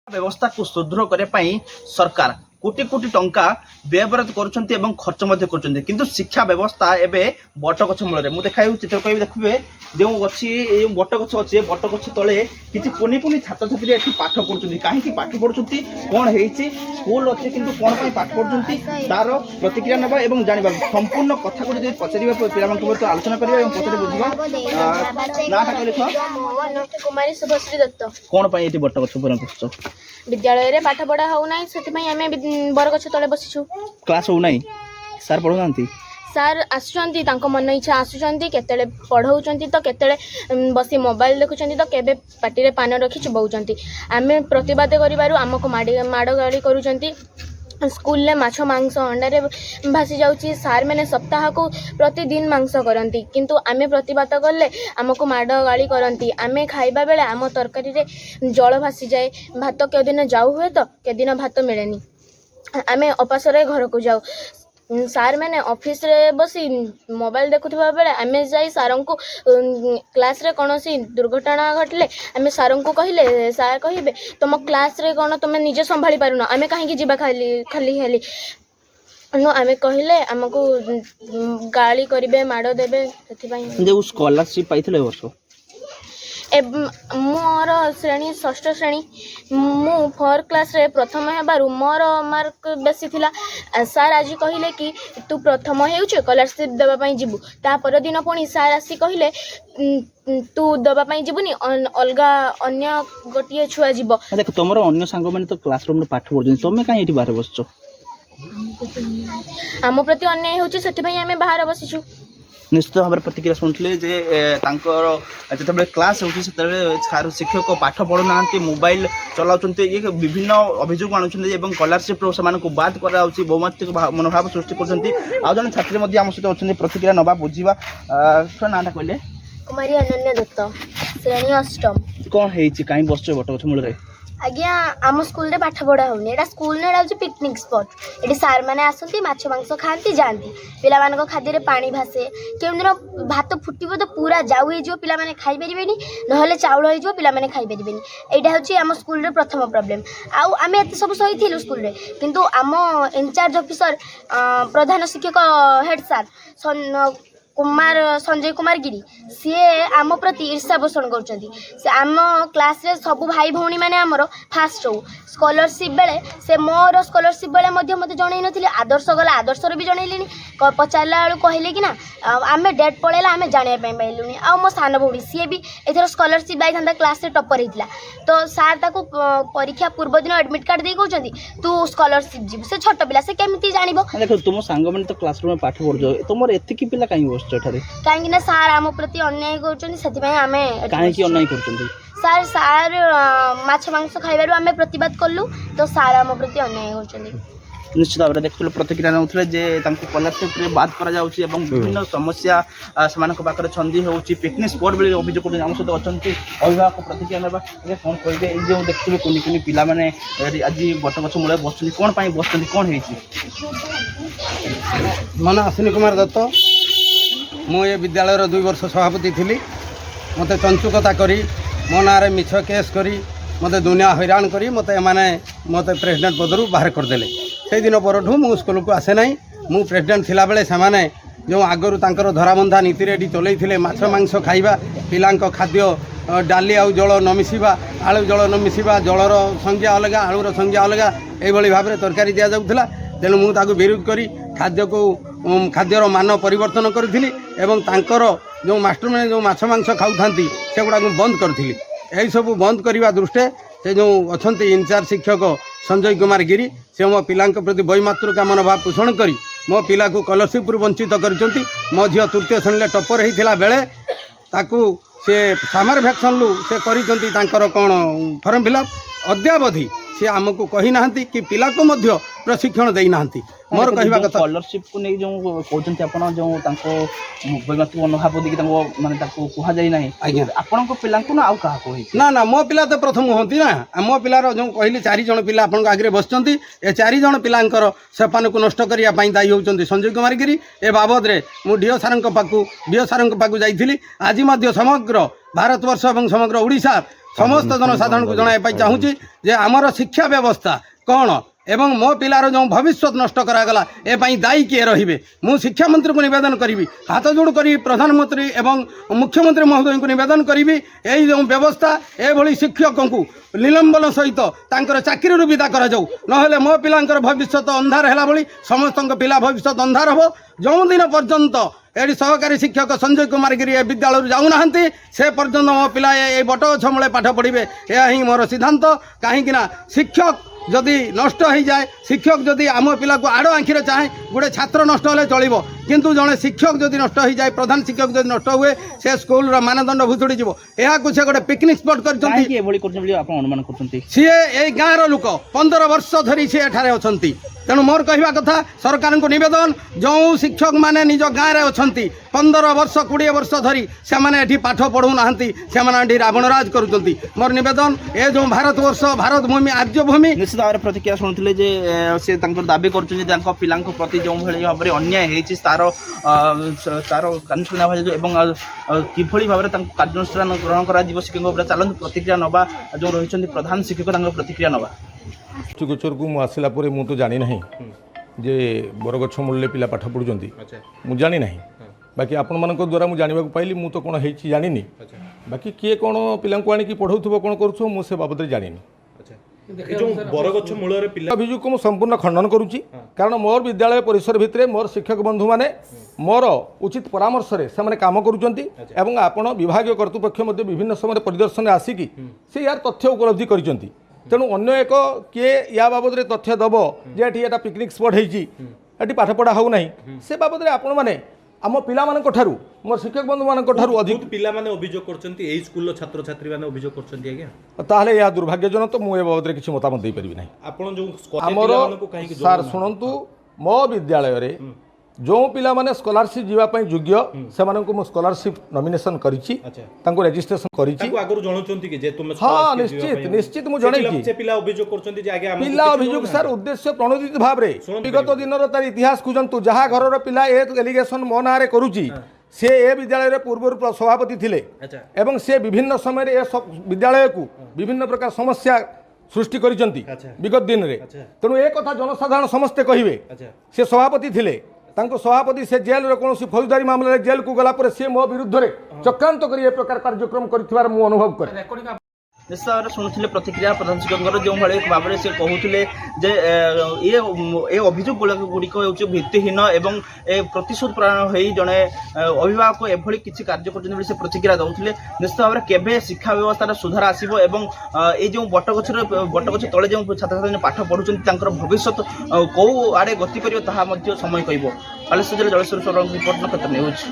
व्यवस्था को सुदृढ़ करने सरकार कोटी कोटी टंका व्ययबराद कर खर्च किंतु शिक्षा व्यवस्था एवं बटगछ मूल मुझे देखा चित्र कह देखिए जो अच्छी बट गछ अच्छे बट गछ तले किसी पुनि पुनि छात्र छात्री पाठ पढ़ुं कहीं पाठ पढ़ुं कौन है स्कूल अच्छे कि कौन पाठ पढ़ुं तार प्रतिक्रिया ना और जानवा संपूर्ण कथा को जो पचार पिला आलोचना करवा पचार बुझा नाटा लिख कौन बट गछ विद्यालय रे पाठ पढ़ा हो ना से आम बरगछ तले बसीचु क्लास हो ना सार पढ़ुना सार आसुचंती तांको मन इच्छा आसुचंती केतेले पढ़ाउचंती तो केतेले बसी मोबाइल देखुचंती तो केबे पाटी रे पान रखी चुबाउचंती आमे प्रतिवाद करिबारु हमको माड़ गाड़ी करूचंती स्कूल ले माछ मांस अंडा रे भासी जाउची सार मैंने सप्ताह को प्रतिदिन मांस करती किंतु आमे प्रतिवाद कले हमको माड़ गाड़ी करती आमे खाइबा बेले आम तरकारी रे जल भासी जाए भात के दिन जाऊ हुए तो के दिन भात मिलेनी आमे अपासरे घर को जाऊ सार मैंने ऑफिस रे बसी मोबाइल देखुवा बेले आमे जाई सार को क्लास रे कौन सी दुर्घटना घटले आमे सार को कहले सार कहिबे तुम क्लास रे कौन तुम निजे संभाली पारुना आमे कहीं जीवा खाली खाली खाली नो आमे कहले हमको गाली करिवे माड़ देबे सेति जो स्कॉलरशिप पाइथिले वर्ष मोर श्रेणी षष्ठ श्रेणी मु 4 क्लास रे प्रथम हेबारु मोर मार्क बेसी थिला सार आज कहिले कि तू प्रथम हेउछ स्कॉलरशिप देबा पई जिबु ता पर दिन पुणी सार आसी कहिले तू देबा पई जिबुनी अलगा अन्य गोटिए छुआ जिवो देख तमरो अन्य संग माने तो क्लासरूम रे पाठ पढुन तमे काई एठी बाहर बसचो आम प्रति अन्याय होची सेति पई आमे बाहर बसिछु निश्चित भाव प्रतिक्रिया शुणुले जो क्लास हो शिक्षक पाठ पढ़ुना मोबाइल चलाउं ये विभिन्न अभियोग आणुंट स्कॉलरशिप से बाद कराऊँ बहुमात्रिक मनोभाव सृष्टि कर जन छात्री आम सहित अच्छे प्रतिक्रिया नवा बुझा नाटा कहले कुमारी अनन्या दत्त श्रेणी अष्टम कौन है कहीं बस बटगछ मूल आज्ञा आम स्कूल रे पाठ पढ़ा होनी एटा स्कूल ने हूँ पिकनिक स्पॉट ये सार मैंने आसती माछ मांस खाती जाती पिला मान खाद्य रे पानी भासे केउ दिन भात फुटब तो पूरा जाऊ हो पिला माने खाई परिबेनी नहले चाउल हो पिला माने खाई परिबेनी एटा हूँ आम स्कूल रे प्रथम प्रॉब्लम आउ आमे एते सब सही थिलु स्कूल रे किंतु आम इंचार्ज ऑफिसर प्रधान शिक्षक हेड सार कुमार संजय कुमार गिरी सी आम प्रति ईर्षा पोषण कर आम क्लास रे सब भाई भौणी मैंने आमर फास्ट हो स्कॉलरशिप बेले से मोर स्कॉलरशिप बेले मते जणै नथिले आदर्श गला आदर्शर भी जनइलेनी पचारला बेलू कहले कि ना आमे डेट पळेला आमे जानिया पई पाइलुनी आ मो सान भौणी सी भी एथर स्कॉलरशिप लाइथांदा क्लास रे टॉपर हेतिला तो सार ताको परीक्षा पूर्व दिन एडमिट कार्ड दे कहउचंदी तू स्कॉलरशिप जीव से छोट पिला से केमिति जानिबो देखो तुम सांग माने तो क्लासरूम में पाठ पढजो तुमर एतिकी पिला काई बसछ एठारे काहे ना सार आम प्रति अन्याय करउचंदी सेति पई आमे काहे की अन्याय करउचंदी सार सार माछ मांस खाइबारु आमे प्रतिवाद कलु तो सार आम प्रति अन्याय करउचंदी निश्चित भाव में देखते प्रतिक्रिया नौले जे स्कॉलरशिप बाद कराऊँच विभिन्न समस्या से पाखे छंदी हो पिकनिक स्पॉट भी अभियोग कर आम सहित अच्छा अभिभावक प्रतिक्रिया ना कौन कहे जो देखते कुनि कुनि पिला माने आज बटगछ मूल बस कौन बस कौन है मन अश्विनी कुमार दत्त मु ये विद्यालय 2 वर्ष सभापति थी मत चंचुकता करी मो ना मिछ केस करी मत दुनिया हैरान करी मत मत प्रेसिडेंट पदर बाहर करदे से दिन पर मु स्कूल को आसे ना मु प्रेसिडेंट थिला बेले से जो आगरू तांकर धराबंधा नीति रेडी चलते माछ मांस खाइबा पिला खाद्य डाली आउ जल न मिसिबा आलू जल न मिसिबा जलर संज्ञा अलग आलूर संज्ञा अलग यही भाव में तरकारी दि जाऊला तेणु मुझे विरोध करी खाद्य को खाद्यर मान परिवर्तन करी एवं तांकर जो मास्टर मैंने जो माछ मांस खाऊँ से गुड़ा बंद करी यही सब बंद करने दृष्टि से जो अच्छा इनचार्ज शिक्षक संजय कुमार गिरी से मो पिला प्रति वैमातृका मनोभाव पोषण करी मो पिला को स्कॉलरशिप वंचित कर मो झील तृतीय श्रेणी टॉपर होता बेले ताकू से सामर भैक्सन लु से कर कौन फॉर्म फिलअप अद्यावधि सी आमको कही ना कि पिला को मध्य प्रशिक्षण देना मोर कहवा कथा स्कॉलरशिप को नहीं जो कहते आप जो वैमात्रिक मनोभाव देखिए माने कह जाए ना आपण पिला ना आउ क्या ना ना मो पिला तो प्रथम हमें ना मो पिलार जो कहली 4 जन पिला आपन आगे बसचंती ए 4 जन पिलांकर सेपान को नष्ट करने दायी होती संजय कुमार गिरी ए बाबद रे मु डीओ सारंक पाखु जाइथिली आज समग्र भारतवर्ष और समग्र ओडिशा समस्त जनसाधारण को जनाई चाहूँगी जे आमर शिक्षा व्यवस्था कौन एवं मो पिलार जो भविष्य नष्ट करागला ए दायी किए रहिबे मु शिक्षा मंत्री को निवेदन करी हाथ जोड़ करी प्रधानमंत्री एवं मुख्यमंत्री महोदय को निवेदन करी यही जो व्यवस्था एभली शिक्षकों को निलंबन सहित तांकर चाकरी विदा करा जाऊ नहेले मो पिलांकर भविष्य अंधार हैला भली समस्त पिला भविष्य अंधार हो जो दिन पर्यंत एटी सहकारी शिक्षक संजय कुमार गिरी ए विद्यालय जाऊना से पर्यंत मो पिला ए बटगछ मूले पाठ पढ़े यह ही मोर सिद्धांत कहीं शिक्षक जदि नष्ट हो जाए शिक्षक जदि आम पिला को आड़ आँखिरे चाहे गोटे छात्र नष्ट होले चलिबो किंतु जड़े शिक्षक जदि नष्ट हो जाए प्रधान शिक्षक जदि नष्ट हुए से स्कूल मानदंड भुसुड़ी जीव यह से गोटे पिकनिक स्पॉट कर सी ए गाँव लोक 15 वर्ष धरी सी एठारे अछंती तेणु मोर कहवा कथा सरकार को निवेदन जो शिक्षक माने निज गाँव में अच्छा 15 वर्ष 20 वर्ष धरी से पाठ पढ़ू ना से रावणराज करुँच मोर निवेदन ए जो भारत वर्ष भारत भूमि आर्य भूमि निश्चित भाव में प्रतिक्रिया शुणुले से दाबी कर पिला प्रति जो भाव में अन्याय होती तार कार्यानुष्ठान किभली भाव में कार्यानुष्ठान ग्रहण कर शिक्षकों चलते प्रतिक्रिया नवा जो रही प्रधान शिक्षक प्रतिक्रिया नवा गोचर को मुझे आसला मुझे तो जानी ना जे बरगछ मूल्य पिला पाठ पढ़ुंट मुझे जानी ना बाकी आपण मान द्वारा मुझे जानवा पाइली मुझे तो कौन है जानी बाकी किए कौन पिला आनिक पढ़ाऊ कौन करूँ मुझे बाबद जानी बरगछ मूल अभियोग को संपूर्ण खंडन करुच्ची कारण मोर विद्यालय परिसर भितर मोर शिक्षक बंधु मैंने मोर उचित परामर्श से काम करुँच आपण विभाग कर्तृपक्ष विभिन्न समय परिदर्शन आसिकी से यार तथ्य उपलब्धि कर तेणु अन्य एक किए या बाबद तथ्य दब जे ये पिकनिक स्पॉट होती पाठ पढ़ा हो ना से बाबद आपण मैंने आम पिला मोर शिक्षक बंधु मान अधिक पिला माने अभियोग करछंती एई स्कूल छात्र छात्री माने अभियोग करछंती आज्ञा ताहले या दुर्भाग्यजनक तो मुझे बाबद किसी मतामत दे परिबि नाही आपण जो आमर सार शुणु मो विद्यालय रे जो पिला माने स्कॉलरशिप जीवाई योग्य से मु स्कॉलरशिप नॉमिनेशन करिछि तांको रजिस्ट्रेशन करिछि आगु जणौचंती कि जे तुम हां निश्चित मु जणै से पिला अभियोग करछंती जे आगे पिला अभियोग सर उद्देश्य प्रणोदित भाव रे विगत दिन रो तार इतिहास खुजंतु जहा घर रो पिला ए एलिगेशन मो ना रे करूछि से ए विद्यालय रे पूर्व सभापति थिले एवं से विभिन्न समय ए विद्यालय को विभिन्न प्रकार समस्या सृष्टि करिसंती विगत दिन रे तेणु ए कथा जनसाधारण समस्ते कहिबे से सभापति थिले तांको सभापति से जेल रे कोनोसी फौजदारी मामला जेल को गला पर से मो विरुद्ध रे चक्रांत करी ए प्रकार कार्यक्रम करथिबार मु अनुभव करे निश्चित भाव में शुणुले प्रतिक्रिया प्रधान शिक्षक जो भाव में से कहते जे ये अभियोग गुड़िक हूँ भित्तिहीन एवं प्रतिशोध प्राण हो जड़े अभिभावक एभली किसी कार्य कर से प्रतिक्रिया दौले निश्चित भाव में केवे शिक्षा व्यवस्था सुधार आसो एवं ये जो बटगछ तले जो छात्र छात्री पाठ पढ़ुं भविष्य कौ आड़े गति कर समय कह बालेश्वर जिला जलेश्वर रिपोर्ट नक्षत्र न्यूज।